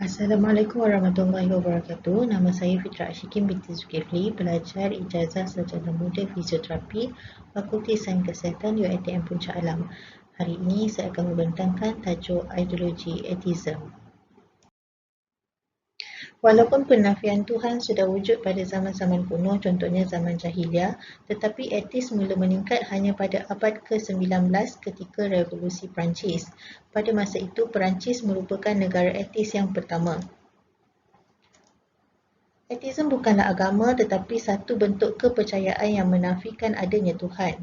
Assalamualaikum warahmatullahi wabarakatuh. Nama saya Fitra Ashikin binti Zulkifli, pelajar ijazah sarjana muda fizioterapi, Fakulti Sains Kesihatan UiTM Puncak Alam. Hari ini saya akan membentangkan tajuk ideologi etism. Walaupun penafian Tuhan sudah wujud pada zaman-zaman kuno, contohnya zaman jahiliah, tetapi etis mula meningkat hanya pada abad ke-19 ketika Revolusi Perancis. Pada masa itu, Perancis merupakan negara etis yang pertama. Etism bukanlah agama tetapi satu bentuk kepercayaan yang menafikan adanya Tuhan.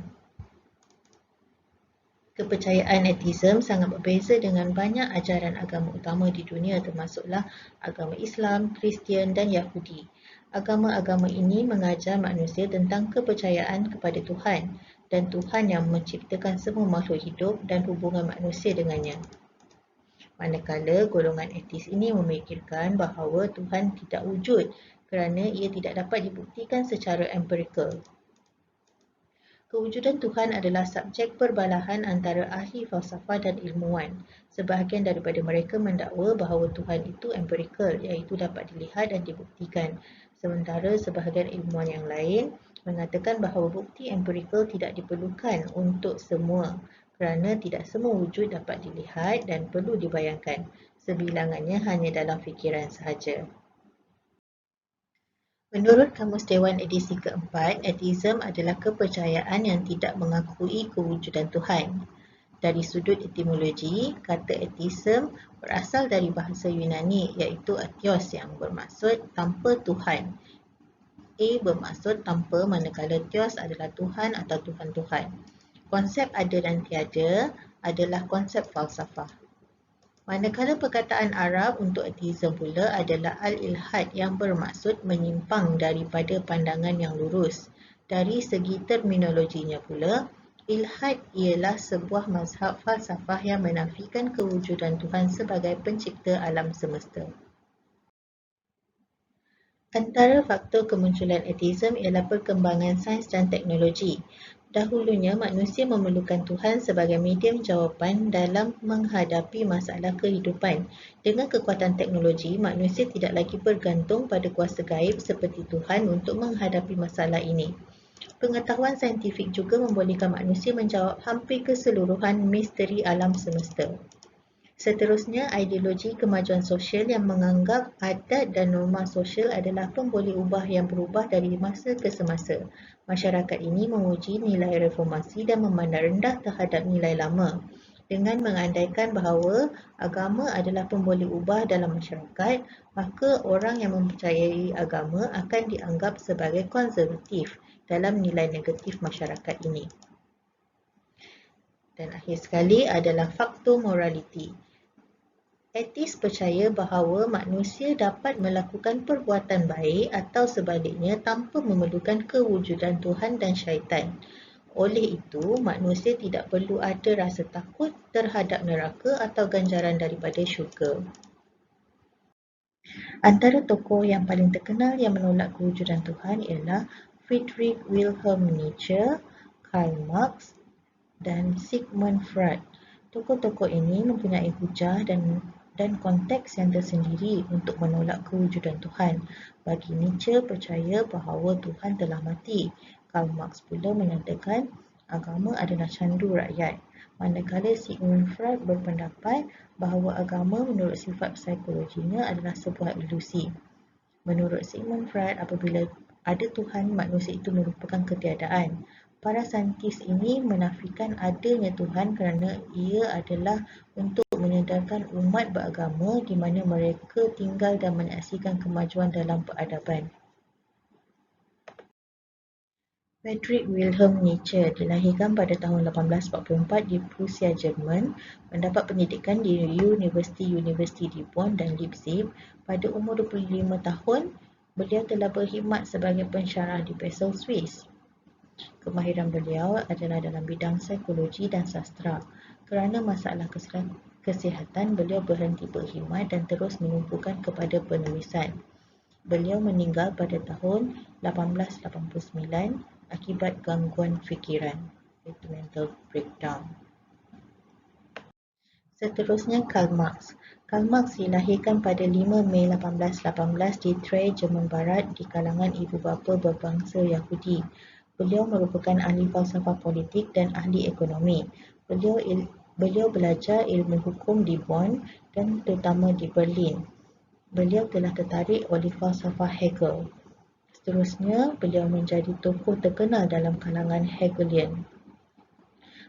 Kepercayaan etism sangat berbeza dengan banyak ajaran agama utama di dunia termasuklah agama Islam, Kristian dan Yahudi. Agama-agama ini mengajar manusia tentang kepercayaan kepada Tuhan dan Tuhan yang menciptakan semua makhluk hidup dan hubungan manusia dengannya. Manakala golongan etis ini memikirkan bahawa Tuhan tidak wujud kerana ia tidak dapat dibuktikan secara empirikal. Kewujudan Tuhan adalah subjek perbalahan antara ahli falsafah dan ilmuwan. Sebahagian daripada mereka mendakwa bahawa Tuhan itu empirikal, iaitu dapat dilihat dan dibuktikan. Sementara sebahagian ilmuwan yang lain mengatakan bahawa bukti empirikal tidak diperlukan untuk semua kerana tidak semua wujud dapat dilihat dan perlu dibayangkan. Sebilangannya hanya dalam fikiran sahaja. Menurut Kamus Dewan edisi keempat, etism adalah kepercayaan yang tidak mengakui kewujudan Tuhan. Dari sudut etimologi, kata etism berasal dari bahasa Yunani iaitu atios yang bermaksud tanpa Tuhan. A bermaksud tanpa manakala theos adalah Tuhan atau Tuhan-Tuhan. Konsep ada dan tiada adalah konsep falsafah. Manakala perkataan Arab untuk etism pula adalah al-ilhad yang bermaksud menyimpang daripada pandangan yang lurus. Dari segi terminologinya pula, ilhad ialah sebuah mazhab falsafah yang menafikan kewujudan Tuhan sebagai pencipta alam semesta. Antara faktor kemunculan etism ialah perkembangan sains dan teknologi. Dahulunya, manusia memerlukan Tuhan sebagai medium jawapan dalam menghadapi masalah kehidupan. Dengan kekuatan teknologi, manusia tidak lagi bergantung pada kuasa gaib seperti Tuhan untuk menghadapi masalah ini. Pengetahuan saintifik juga membolehkan manusia menjawab hampir keseluruhan misteri alam semesta. Seterusnya, ideologi kemajuan sosial yang menganggap adat dan norma sosial adalah pemboleh ubah yang berubah dari masa ke semasa. Masyarakat ini memuji nilai reformasi dan memandang rendah terhadap nilai lama. Dengan mengandaikan bahawa agama adalah pemboleh ubah dalam masyarakat, maka orang yang mempercayai agama akan dianggap sebagai konservatif dalam nilai negatif masyarakat ini. Dan akhir sekali adalah faktor moraliti. Etis percaya bahawa manusia dapat melakukan perbuatan baik atau sebaliknya tanpa memerlukan kewujudan Tuhan dan syaitan. Oleh itu, manusia tidak perlu ada rasa takut terhadap neraka atau ganjaran daripada syurga. Antara tokoh yang paling terkenal yang menolak kewujudan Tuhan ialah Friedrich Wilhelm Nietzsche, Karl Marx dan Sigmund Freud. Tokoh-tokoh ini mempunyai hujah dan konteks yang tersendiri untuk menolak kewujudan Tuhan. Bagi Nietzsche percaya bahawa Tuhan telah mati. Karl Marx pula menyatakan agama adalah candu rakyat. Manakala Sigmund Freud berpendapat bahawa agama menurut sifat psikologinya adalah sebuah ilusi. Menurut Sigmund Freud, apabila ada Tuhan, manusia itu merupakan ketiadaan. Para saintis ini menafikan adanya Tuhan kerana ia adalah untuk menyedarkan umat beragama di mana mereka tinggal dan menyaksikan kemajuan dalam peradaban. Friedrich Wilhelm Nietzsche dilahirkan pada tahun 1844 di Prussia, Jerman, mendapat pendidikan di Universiti di Bonn dan Leipzig. Pada umur 25 tahun, beliau telah berkhidmat sebagai pensyarah di Basel, Swiss. Kemahiran beliau adalah dalam bidang psikologi dan sastra. Kerana masalah kesihatan, beliau berhenti berkhidmat dan terus menumpukan kepada penulisan. Beliau meninggal pada tahun 1889 akibat gangguan fikiran, iaitu mental breakdown. Seterusnya, Karl Marx. Karl Marx dilahirkan pada 5 Mei 1818 di Trier, Jerman Barat di kalangan ibu bapa berbangsa Yahudi. Beliau merupakan ahli falsafah politik dan ahli ekonomi. Beliau belajar ilmu hukum di Bonn dan terutama di Berlin. Beliau telah tertarik oleh falsafah Hegel. Seterusnya, beliau menjadi tokoh terkenal dalam kalangan Hegelian.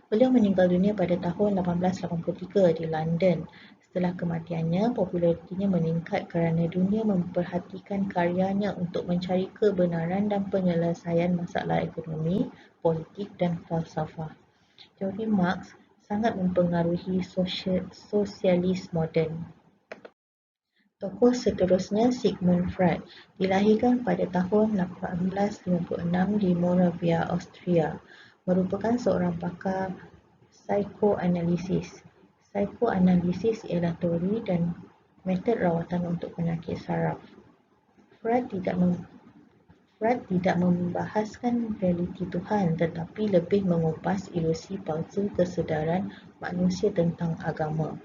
Beliau meninggal dunia pada tahun 1883 di London. Setelah kematiannya, popularitinya meningkat kerana dunia memperhatikan karyanya untuk mencari kebenaran dan penyelesaian masalah ekonomi, politik dan falsafah. Teori Marx sangat mempengaruhi sosialis moden. Tokoh seterusnya Sigmund Freud, dilahirkan pada tahun 1856 di Moravia, Austria, merupakan seorang pakar psikoanalisis. Psikoanalisis ialah teori dan metod rawatan untuk penyakit saraf. Freud tidak membahaskan realiti Tuhan tetapi lebih mengupas ilusi palsu kesedaran manusia tentang agama.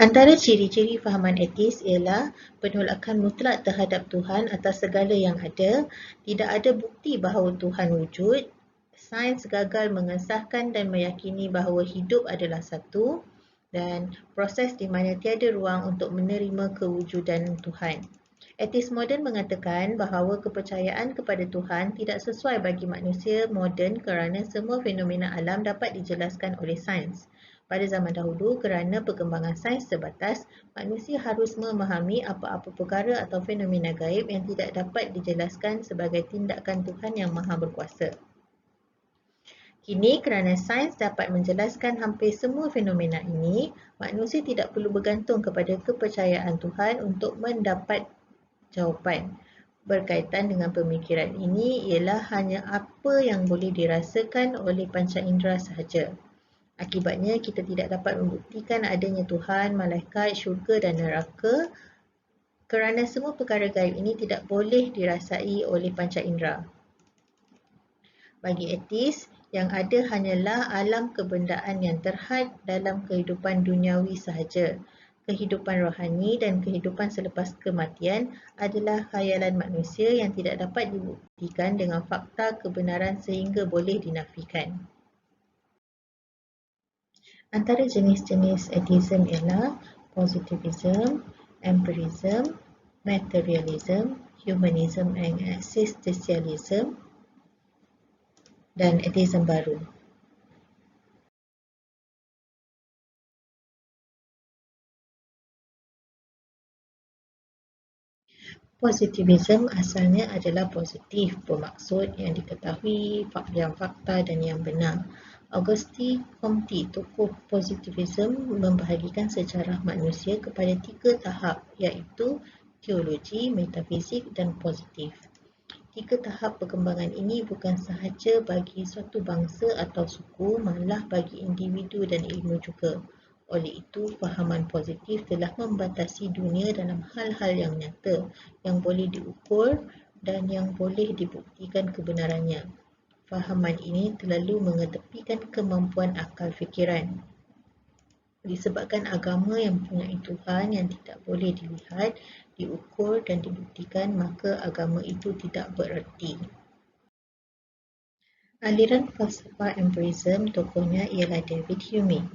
Antara ciri-ciri fahaman etis ialah penolakan mutlak terhadap Tuhan atas segala yang ada, tidak ada bukti bahawa Tuhan wujud, sains gagal mengesahkan dan meyakini bahawa hidup adalah satu, dan proses di mana tiada ruang untuk menerima kewujudan Tuhan. Etis moden mengatakan bahawa kepercayaan kepada Tuhan tidak sesuai bagi manusia moden kerana semua fenomena alam dapat dijelaskan oleh sains. Pada zaman dahulu, kerana perkembangan sains terbatas, manusia harus memahami apa-apa perkara atau fenomena gaib yang tidak dapat dijelaskan sebagai tindakan Tuhan yang Maha Berkuasa. Kini, kerana sains dapat menjelaskan hampir semua fenomena ini, manusia tidak perlu bergantung kepada kepercayaan Tuhan untuk mendapat jawapan. Berkaitan dengan pemikiran ini ialah hanya apa yang boleh dirasakan oleh panca indera sahaja. Akibatnya, kita tidak dapat membuktikan adanya Tuhan, malaikat, syurga dan neraka kerana semua perkara gaib ini tidak boleh dirasai oleh panca indera. Bagi etis, yang ada hanyalah alam kebendaan yang terhad dalam kehidupan duniawi sahaja. Kehidupan rohani dan kehidupan selepas kematian adalah khayalan manusia yang tidak dapat dibuktikan dengan fakta kebenaran sehingga boleh dinafikan. Antara jenis-jenis atheism ialah positivism, empirism, materialism, humanism and existentialism dan atheism baru. Positivism asalnya adalah positif, bermaksud yang diketahui, yang fakta dan yang benar. Auguste Comte, tokoh positivism, membahagikan sejarah manusia kepada 3 tahap, iaitu teologi, metafizik dan positif. 3 tahap perkembangan ini bukan sahaja bagi suatu bangsa atau suku, malah bagi individu dan ilmu juga. Oleh itu, fahaman positif telah membatasi dunia dalam hal-hal yang nyata, yang boleh diukur dan yang boleh dibuktikan kebenarannya. Fahaman ini terlalu mengetepikan kemampuan akal fikiran. Disebabkan agama yang mempunyai Tuhan yang tidak boleh dilihat, diukur dan dibuktikan, maka agama itu tidak bererti. Aliran falsafah empirism tokohnya ialah David Hume.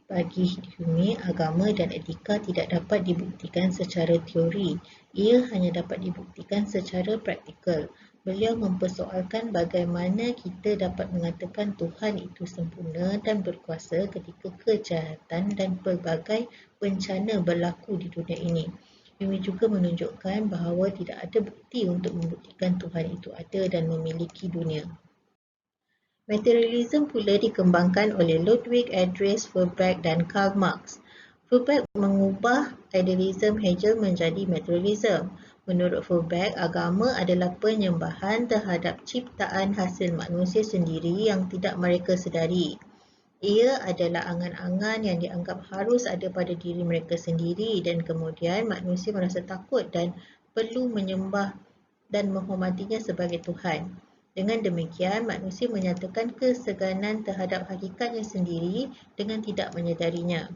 Bagi Hume, agama dan etika tidak dapat dibuktikan secara teori, ia hanya dapat dibuktikan secara praktikal. Beliau mempersoalkan bagaimana kita dapat mengatakan Tuhan itu sempurna dan berkuasa ketika kejahatan dan pelbagai bencana berlaku di dunia ini. Hume juga menunjukkan bahawa tidak ada bukti untuk membuktikan Tuhan itu ada dan memiliki dunia. Materialism pula dikembangkan oleh Ludwig Andreas Feuerbach dan Karl Marx. Feuerbach mengubah idealism Hegel menjadi materialism. Menurut Feuerbach, agama adalah penyembahan terhadap ciptaan hasil manusia sendiri yang tidak mereka sedari. Ia adalah angan-angan yang dianggap harus ada pada diri mereka sendiri dan kemudian manusia merasa takut dan perlu menyembah dan menghormatinya sebagai Tuhan. Dengan demikian, manusia menyatakan keseganan terhadap hakikatnya sendiri dengan tidak menyedarinya.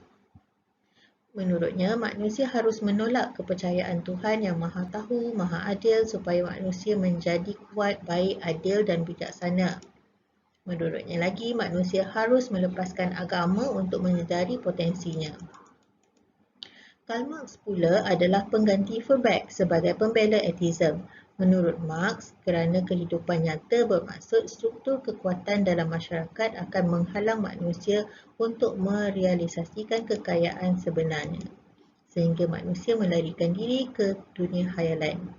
Menurutnya, manusia harus menolak kepercayaan Tuhan yang Maha Tahu, Maha Adil supaya manusia menjadi kuat, baik, adil dan bijaksana. Menurutnya lagi, manusia harus melepaskan agama untuk menyedari potensinya. Karl Marx pula adalah pengganti Feuerbach sebagai pembela ateism. Menurut Marx, kerana kehidupan nyata bermaksud struktur kekuatan dalam masyarakat akan menghalang manusia untuk merealisasikan kekayaan sebenarnya, sehingga manusia melarikan diri ke dunia khayalan.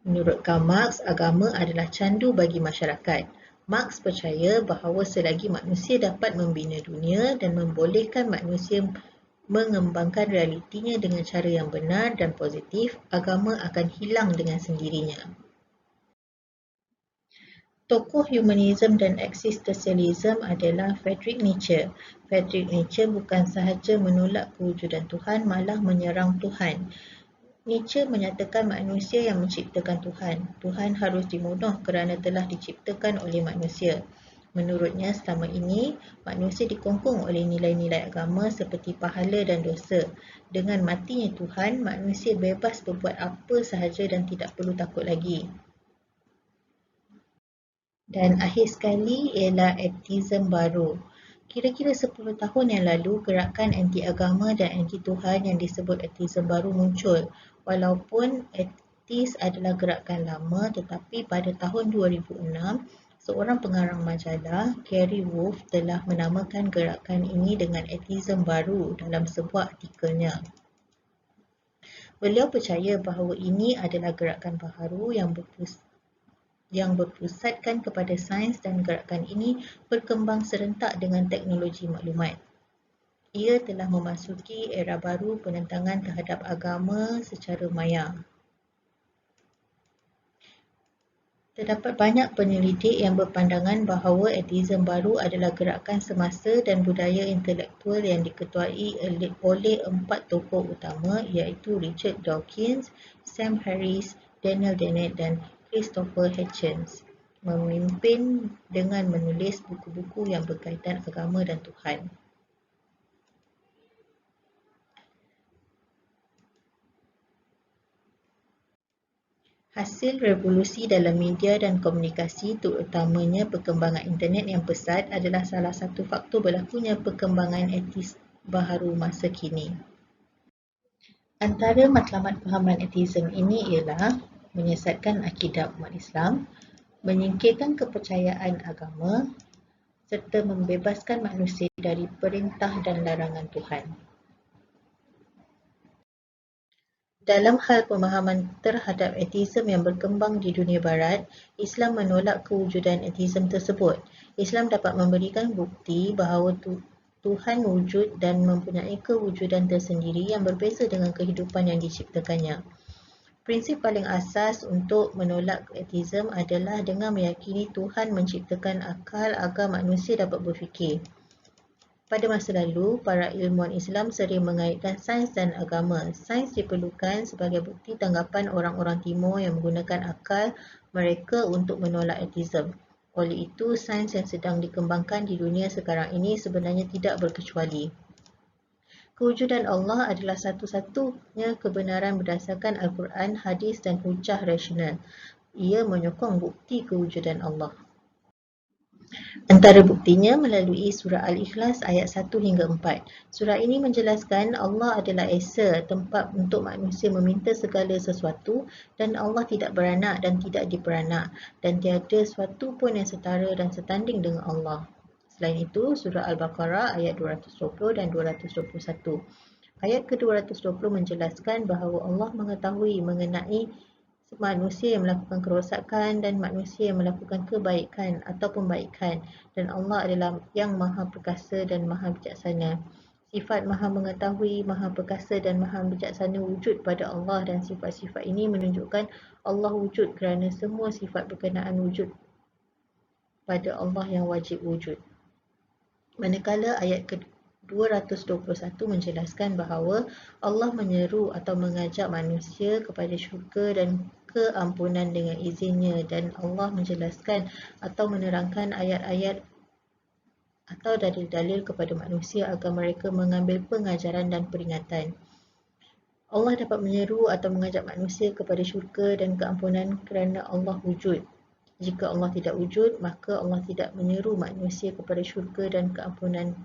Menurut Karl Marx, agama adalah candu bagi masyarakat. Marx percaya bahawa selagi manusia dapat membina dunia dan membolehkan manusia mengembangkan realitinya dengan cara yang benar dan positif, agama akan hilang dengan sendirinya. Tokoh humanism dan eksistensialism adalah Friedrich Nietzsche. Friedrich Nietzsche bukan sahaja menolak kewujudan Tuhan, malah menyerang Tuhan. Nietzsche menyatakan manusia yang menciptakan Tuhan. Tuhan harus dibunuh kerana telah diciptakan oleh manusia. Menurutnya, selama ini, manusia dikongkong oleh nilai-nilai agama seperti pahala dan dosa. Dengan matinya Tuhan, manusia bebas berbuat apa sahaja dan tidak perlu takut lagi. Dan akhir sekali ialah ateism baru. Kira-kira 10 tahun yang lalu, gerakan anti-agama dan anti-Tuhan yang disebut ateism baru muncul. Walaupun ateis adalah gerakan lama, tetapi pada tahun 2006, seorang pengarang majalah, Gary Wolf, telah menamakan gerakan ini dengan ateism baru dalam sebuah artikelnya. Beliau percaya bahawa ini adalah gerakan baharu yang berpusatkan kepada sains dan gerakan ini berkembang serentak dengan teknologi maklumat. Ia telah memasuki era baru penentangan terhadap agama secara maya. Terdapat banyak penyelidik yang berpandangan bahawa ateism baru adalah gerakan semasa dan budaya intelektual yang diketuai oleh 4 tokoh utama iaitu Richard Dawkins, Sam Harris, Daniel Dennett dan Christopher Hitchens, memimpin dengan menulis buku-buku yang berkaitan agama dan Tuhan. Hasil revolusi dalam media dan komunikasi, terutamanya perkembangan internet yang pesat, adalah salah satu faktor berlakunya perkembangan etis baharu masa kini. Antara matlamat fahaman ateism ini ialah menyesatkan akidah umat Islam, menyingkirkan kepercayaan agama, serta membebaskan manusia dari perintah dan larangan Tuhan. Dalam hal pemahaman terhadap ateism yang berkembang di dunia barat, Islam menolak kewujudan ateism tersebut. Islam dapat memberikan bukti bahawa Tuhan wujud dan mempunyai kewujudan tersendiri yang berbeza dengan kehidupan yang diciptakannya. Prinsip paling asas untuk menolak ateism adalah dengan meyakini Tuhan menciptakan akal agar manusia dapat berfikir. Pada masa lalu, para ilmuwan Islam sering mengaitkan sains dan agama. Sains diperlukan sebagai bukti tanggapan orang-orang Timur yang menggunakan akal mereka untuk menolak ateism. Oleh itu, sains yang sedang dikembangkan di dunia sekarang ini sebenarnya tidak berkecuali. Kewujudan Allah adalah satu-satunya kebenaran berdasarkan Al-Quran, hadis dan hujah rasional. Ia menyokong bukti kewujudan Allah. Antara buktinya melalui surah Al-Ikhlas ayat 1 hingga 4. Surah ini menjelaskan Allah adalah Esa, tempat untuk manusia meminta segala sesuatu, dan Allah tidak beranak dan tidak diperanak, dan tiada sesuatu pun yang setara dan setanding dengan Allah. Selain itu, surah Al-Baqarah ayat 220 dan 221. Ayat ke-220 menjelaskan bahawa Allah mengetahui mengenai manusia yang melakukan kerosakan dan manusia yang melakukan kebaikan atau pembaikan, dan Allah adalah yang maha perkasa dan maha bijaksana. Sifat maha mengetahui, maha perkasa dan maha bijaksana wujud pada Allah, dan sifat-sifat ini menunjukkan Allah wujud kerana semua sifat berkenaan wujud pada Allah yang wajib wujud. Manakala ayat ke-221 menjelaskan bahawa Allah menyeru atau mengajak manusia kepada syurga dan keampunan dengan izinnya, dan Allah menjelaskan atau menerangkan atau dalil-dalil kepada manusia agar mereka mengambil pengajaran dan peringatan. Allah dapat menyeru atau mengajak manusia kepada syurga dan keampunan kerana Allah wujud. Jika Allah tidak wujud, maka Allah tidak menyeru manusia kepada syurga dan keampunan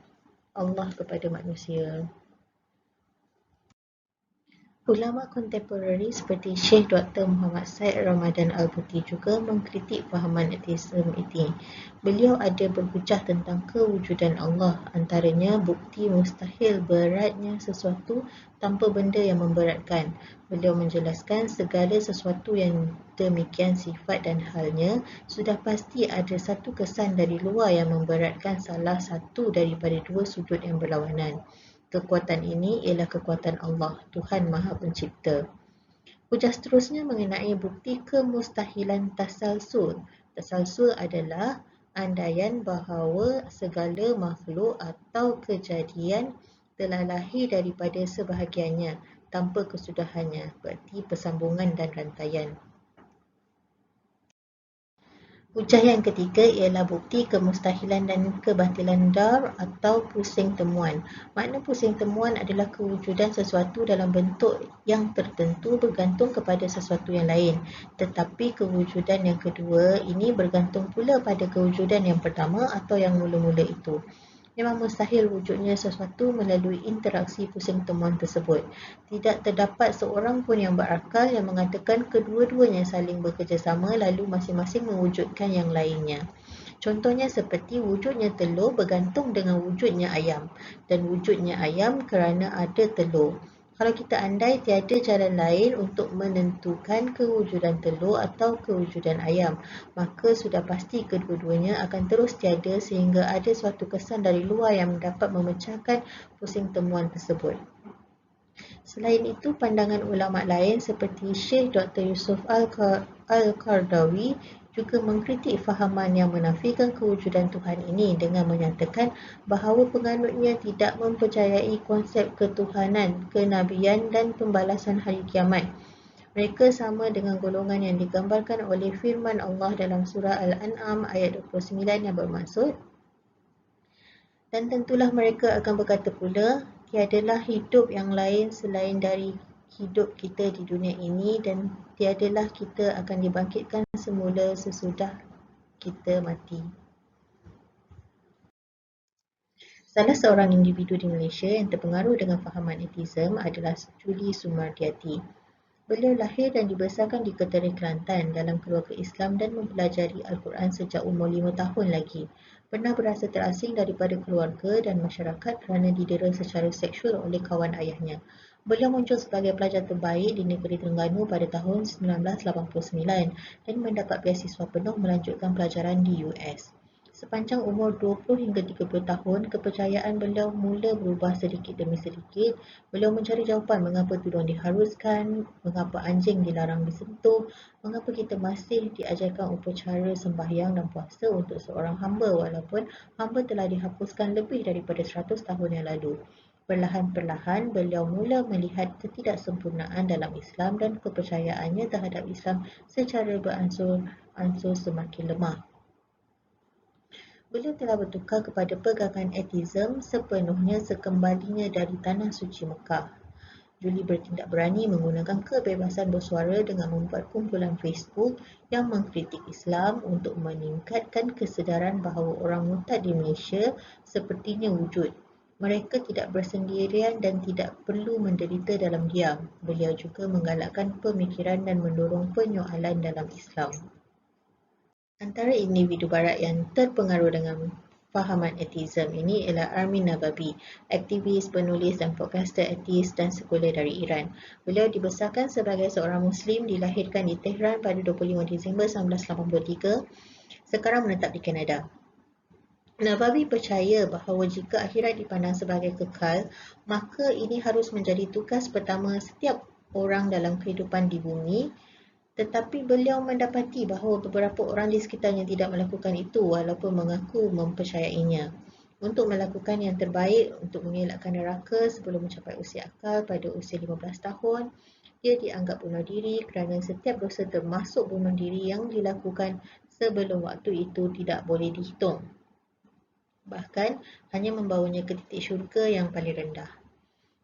Allah kepada manusia. Ulama kontemporari seperti Syekh Dr. Muhammad Said Ramadan Al-Buti juga mengkritik fahaman ateisme ini. Beliau ada berhujah tentang kewujudan Allah, antaranya bukti mustahil beratnya sesuatu tanpa benda yang memberatkan. Beliau menjelaskan segala sesuatu yang demikian sifat dan halnya sudah pasti ada satu kesan dari luar yang memberatkan salah satu daripada dua sudut yang berlawanan. Kekuatan ini ialah kekuatan Allah, Tuhan Maha Pencipta. Hujah seterusnya mengenai bukti kemustahilan tasalsul. Tasalsul adalah andaian bahawa segala makhluk atau kejadian telah lahir daripada sebahagiannya tanpa kesudahannya, berarti persambungan dan rantaian. Hujah yang ketiga ialah bukti kemustahilan dan kebatilan dar atau pusing temuan. Makna pusing temuan adalah kewujudan sesuatu dalam bentuk yang tertentu bergantung kepada sesuatu yang lain. Tetapi kewujudan yang kedua ini bergantung pula pada kewujudan yang pertama atau yang mula-mula itu. Memang mustahil wujudnya sesuatu melalui interaksi pusing temuan tersebut. Tidak terdapat seorang pun yang berakal yang mengatakan kedua-duanya saling bekerjasama lalu masing-masing mewujudkan yang lainnya. Contohnya seperti wujudnya telur bergantung dengan wujudnya ayam dan wujudnya ayam kerana ada telur. Kalau kita andai tiada jalan lain untuk menentukan kewujudan telur atau kewujudan ayam, maka sudah pasti kedua-duanya akan terus tiada sehingga ada suatu kesan dari luar yang dapat memecahkan pusing temuan tersebut. Selain itu, pandangan ulama lain seperti Syekh Dr. Yusuf Al-Qardawi juga mengkritik fahaman yang menafikan kewujudan Tuhan ini dengan menyatakan bahawa penganutnya tidak mempercayai konsep ketuhanan, kenabian dan pembalasan hari kiamat. Mereka sama dengan golongan yang digambarkan oleh firman Allah dalam surah Al-An'am ayat 29 yang bermaksud, dan tentulah mereka akan berkata pula, tiadalah hidup yang lain selain dari hidup kita di dunia ini dan tiadalah kita akan dibangkitkan semula sesudah kita mati. Salah seorang individu di Malaysia yang terpengaruh dengan fahaman ateisme adalah Julie Sumardiati. Beliau lahir dan dibesarkan di Ketereh, Kelantan dalam keluarga Islam dan mempelajari Al-Quran sejak umur 5 tahun lagi. Pernah berasa terasing daripada keluarga dan masyarakat kerana didera secara seksual oleh kawan ayahnya. Beliau muncul sebagai pelajar terbaik di negeri Terengganu pada tahun 1989 dan mendapat beasiswa penuh melanjutkan pelajaran di US. Sepanjang umur 20 hingga 30 tahun, kepercayaan beliau mula berubah sedikit demi sedikit. Beliau mencari jawapan mengapa tudung diharuskan, mengapa anjing dilarang disentuh, mengapa kita masih diajarkan upacara sembahyang dan puasa untuk seorang hamba walaupun hamba telah dihapuskan lebih daripada 100 tahun yang lalu. Perlahan-perlahan, beliau mula melihat ketidaksempurnaan dalam Islam dan kepercayaannya terhadap Islam secara beransur-ansur semakin lemah. Beliau telah bertukar kepada pegangan ateisme sepenuhnya sekembalinya dari Tanah Suci Mekah. Julie bertindak berani menggunakan kebebasan bersuara dengan membuat kumpulan Facebook yang mengkritik Islam untuk meningkatkan kesedaran bahawa orang murtad di Malaysia sepertinya wujud. Mereka tidak bersendirian dan tidak perlu menderita dalam diam. Beliau juga menggalakkan pemikiran dan mendorong penyoalan dalam Islam. Antara individu barat yang terpengaruh dengan fahaman ateisme ini ialah Armin Navabi, aktivis, penulis dan podcaster ateis dan sekular dari Iran. Beliau dibesarkan sebagai seorang Muslim, dilahirkan di Tehran pada 25 Disember 1983, sekarang menetap di Kanada. Navabi percaya bahawa jika akhirat dipandang sebagai kekal, maka ini harus menjadi tugas pertama setiap orang dalam kehidupan di bumi. Tetapi beliau mendapati bahawa beberapa orang di sekitarnya tidak melakukan itu walaupun mengaku mempercayainya. Untuk melakukan yang terbaik untuk mengelakkan neraka sebelum mencapai usia akal pada usia 15 tahun, dia dianggap bunuh diri kerana setiap dosa termasuk bunuh diri yang dilakukan sebelum waktu itu tidak boleh dihitung. bahkan hanya membawanya ke titik syurga yang paling rendah.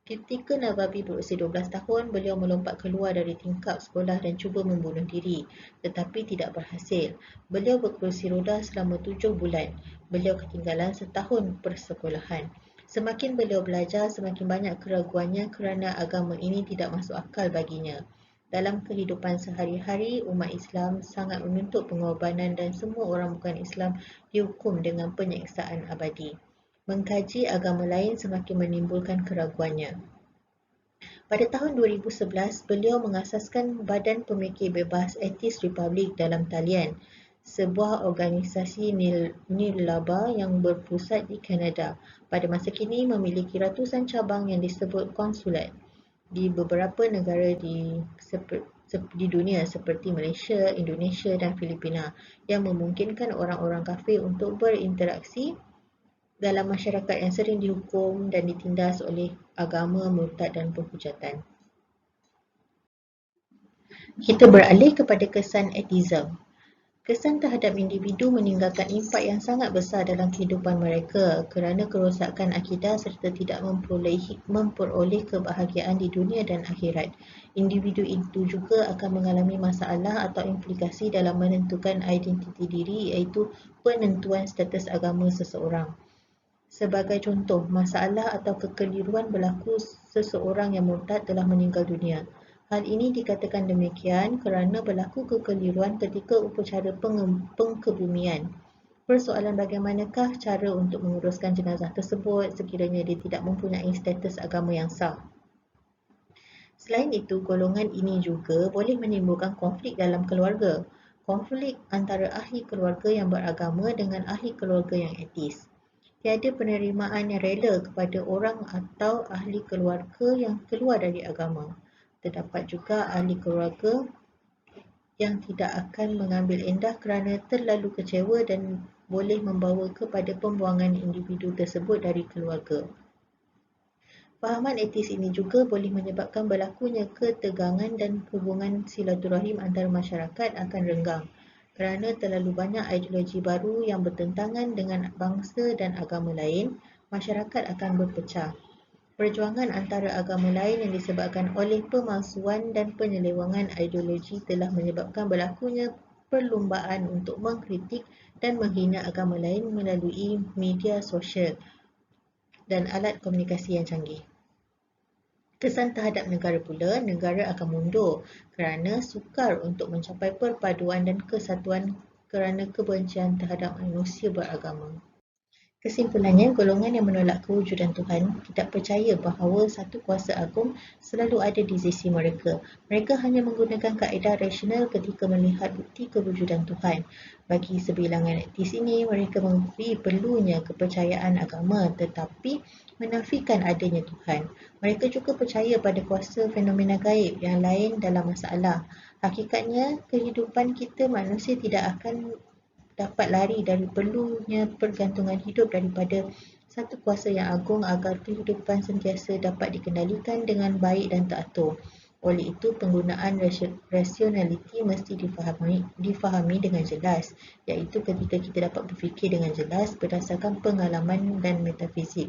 Ketika Nawawi berusia 12 tahun, beliau melompat keluar dari tingkap sekolah dan cuba membunuh diri, tetapi tidak berhasil. Beliau berkerusi roda selama 7 bulan. Beliau ketinggalan setahun persekolahan. Semakin beliau belajar, semakin banyak keraguannya kerana agama ini tidak masuk akal baginya. Dalam kehidupan sehari-hari, umat Islam sangat menuntut pengorbanan dan semua orang bukan Islam dihukum dengan penyiksaan abadi. Mengkaji agama lain semakin menimbulkan keraguannya. Pada tahun 2011, beliau mengasaskan Badan Pemikir Bebas Atheist Republic dalam talian, sebuah organisasi nirlaba yang berpusat di Kanada. Pada masa kini memiliki ratusan cabang yang disebut konsulat di beberapa negara di dunia seperti Malaysia, Indonesia dan Filipina yang memungkinkan orang-orang kafir untuk berinteraksi dalam masyarakat yang sering dihukum dan ditindas oleh agama murtad dan penghujatan. Kita beralih kepada kesan atheism. Kesan terhadap individu meninggalkan impak yang sangat besar dalam kehidupan mereka kerana kerosakan akidah serta tidak memperoleh kebahagiaan di dunia dan akhirat. Individu itu juga akan mengalami masalah atau implikasi dalam menentukan identiti diri, iaitu penentuan status agama seseorang. Sebagai contoh, masalah atau kekeliruan berlaku seseorang yang murtad telah meninggal dunia. Hal ini dikatakan demikian kerana berlaku kekeliruan ketika upacara pengkebumian. Persoalan bagaimanakah cara untuk menguruskan jenazah tersebut sekiranya dia tidak mempunyai status agama yang sah. Selain itu, golongan ini juga boleh menimbulkan konflik dalam keluarga. Konflik antara ahli keluarga yang beragama dengan ahli keluarga yang ateis. Tiada penerimaan yang rela kepada orang atau ahli keluarga yang keluar dari agama. Terdapat juga ahli keluarga yang tidak akan mengambil endah kerana terlalu kecewa dan boleh membawa kepada pembuangan individu tersebut dari keluarga. Fahaman etis ini juga boleh menyebabkan berlakunya ketegangan dan hubungan silaturahim antara masyarakat akan renggang. Kerana terlalu banyak ideologi baru yang bertentangan dengan bangsa dan agama lain, masyarakat akan berpecah. Perjuangan antara agama lain yang disebabkan oleh pemalsuan dan penyelewangan ideologi telah menyebabkan berlakunya perlumbaan untuk mengkritik dan menghina agama lain melalui media sosial dan alat komunikasi yang canggih. Kesan terhadap negara pula, negara akan mundur kerana sukar untuk mencapai perpaduan dan kesatuan kerana kebencian terhadap manusia beragama. Kesimpulannya, golongan yang menolak kewujudan Tuhan tidak percaya bahawa satu kuasa agung selalu ada di sisi mereka. Mereka hanya menggunakan kaedah rasional ketika melihat bukti kewujudan Tuhan. Bagi sebilangan etis ini, mereka mengakui perlunya kepercayaan agama tetapi menafikan adanya Tuhan. Mereka juga percaya pada kuasa fenomena gaib yang lain dalam masalah. Hakikatnya, kehidupan kita manusia tidak akan dapat lari dari perlunya pergantungan hidup daripada satu kuasa yang agung agar kehidupan sentiasa dapat dikendalikan dengan baik dan teratur. Oleh itu, penggunaan rasionaliti mesti difahami dengan jelas, iaitu ketika kita dapat berfikir dengan jelas berdasarkan pengalaman dan metafizik.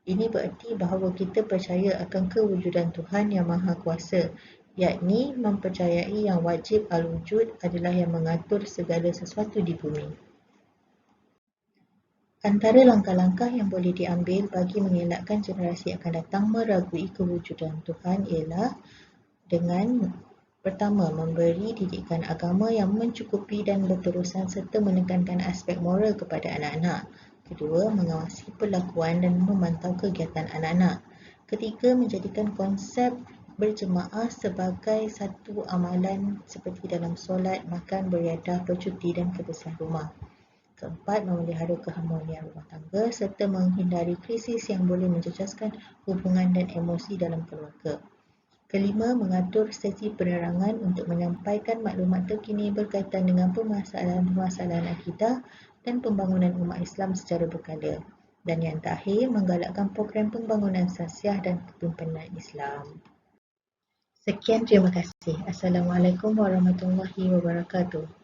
Ini bererti bahawa kita percaya akan kewujudan Tuhan yang Maha Kuasa, yakni mempercayai yang wajib al-wujud adalah yang mengatur segala sesuatu di bumi. Antara langkah-langkah yang boleh diambil bagi mengelakkan generasi akan datang meragui kewujudan Tuhan ialah dengan pertama, memberi didikan agama yang mencukupi dan berterusan serta menekankan aspek moral kepada anak-anak. Kedua, mengawasi perlakuan dan memantau kegiatan anak-anak. Ketiga, menjadikan konsep berjemaah sebagai satu amalan seperti dalam solat, makan, beriadah, bercuti dan kebersihan rumah. Keempat, memelihara keharmonian rumah tangga serta menghindari krisis yang boleh menjejaskan hubungan dan emosi dalam keluarga. Kelima, mengatur sesi penerangan untuk menyampaikan maklumat terkini berkaitan dengan permasalahan-permasalahan akidah dan pembangunan umat Islam secara berkala. Dan yang terakhir, menggalakkan program pembangunan sasiah dan kepimpinan Islam. Sekian, terima kasih. Assalamualaikum warahmatullahi wabarakatuh.